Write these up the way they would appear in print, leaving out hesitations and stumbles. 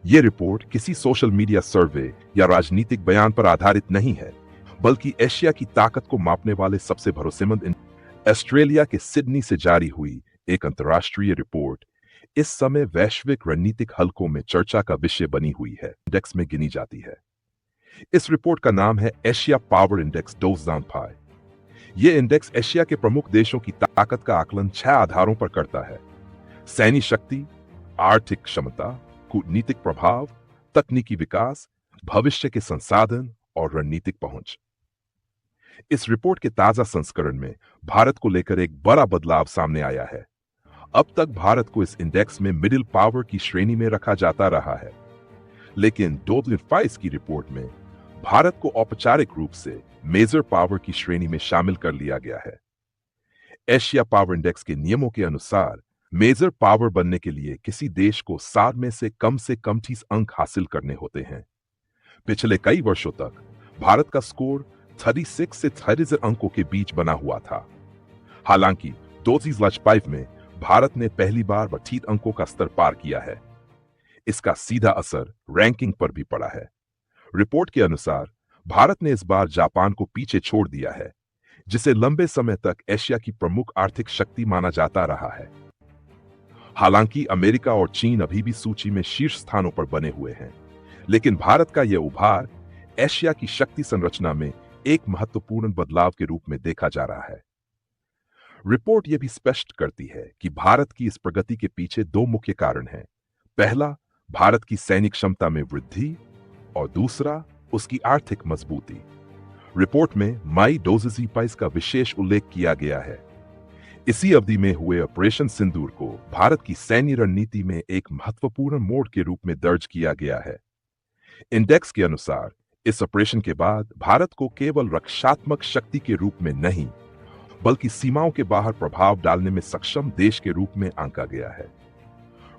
ये रिपोर्ट किसी social media सर्वे या राजनीतिक बयान पर आधारित नहीं है, बल्कि एशिया की ताकत को मापने वाले सबसे भरोसेमंद ऑस्ट्रेलिया के सिडनी से जारी हुई एक अंतर्राष्ट्रीय रिपोर्ट इस समय वैश्विक रणनीतिक हलकों में चर्चा का विषय बनी हुई है, इंडेक्स में गिनी जाती है। इस रिपोर्ट का नाम है एशिया पावर इंडेक्स 2005। यह इंडेक्स एशिया के प्रमुख देशों की ताकत का आकलन 6 आधारों पर करता है: सैन्य शक्ति, आर्थिक क्षमता, कूटनीतिक प्रभाव, तकनीकी विकास, भविष्य के संसाधन और रणनीतिक पहुंच। इस रिपोर्ट के ताजा संस्करण में भारत को लेकर एक बड़ा बदलाव सामने आया है। अब तक भारत को इस इंडेक्स में मिडिल पावर की श्रेणी में रखा जाता रहा है, लेकिन 2005 की रिपोर्ट में भारत को औपचारिक रूप से मेजर पावर की श्रेणी में शामिल कर लिया गया है। एशिया पावर इंडेक्स के नियमों के अनुसार मेजर पावर बनने के लिए किसी देश को 7 में से कम 30 अंक हासिल करने होते हैं। पिछले कई वर्षों तक भारत का स्कोर 36 से 30 अंकों के बीच बना हुआ था। हालांकि 2005 में भारत ने पहली बार 32 अंकों का स्तर पार किया है। इसका सीधा असर रैंकिंग पर भी पड़ा है। रिपोर्ट के अनुसार भारत ने इस बार जापान को पीछे छोड़ दिया है, जिसे लंबे समय तक एशिया की प्रमुख आर्थिक शक्ति माना जाता रहा है। हालांकि अमेरिका और चीन अभी भी सूची में शीर्ष स्थानों पर बने हुए हैं, लेकिन भारत का यह उभार एशिया की शक्ति संरचना में एक महत्वपूर्ण बदलाव के रूप में देखा जा रहा है। रिपोर्ट यह भी स्पष्ट करती है कि भारत की इस प्रगति के पीछे 2 मुख्य कारण हैं। पहला, भारत की सैनिक क्षमता में वृद्धि और दूसरा, उसकी आर्थिक मजबूती। रिपोर्ट में मई 2022 का विशेष उल्लेख किया गया है। इसी अवधि में हुए ऑपरेशन सिंदूर को भारत की सैन्य रणनीति में एक महत्वपूर्ण मोड़ के रूप में दर्ज किया गया है। इंडेक्स के अनुसार इस ऑपरेशन के बाद भारत को केवल रक्षात्मक शक्ति के रूप में नहीं, बल्कि सीमाओं के बाहर प्रभाव डालने में सक्षम देश के रूप में आंका गया है।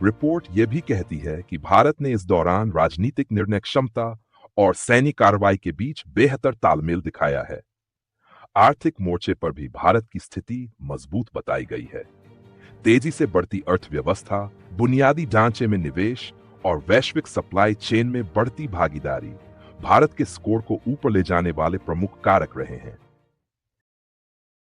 रिपोर्ट यह भी कहती है कि भारत ने इस दौरान राजनीतिक निर्णय क्षमता और सैन्य कार्रवाई के बीच बेहतर तालमेल दिखाया है। आर्थिक मोर्चे पर भी भारत की स्थिति मजबूत बताई गई है। तेजी से बढ़ती अर्थव्यवस्था, बुनियादी ढांचे में निवेश और वैश्विक सप्लाई चेन में बढ़ती भागीदारी भारत के स्कोर को ऊपर ले जाने वाले प्रमुख कारक रहे हैं।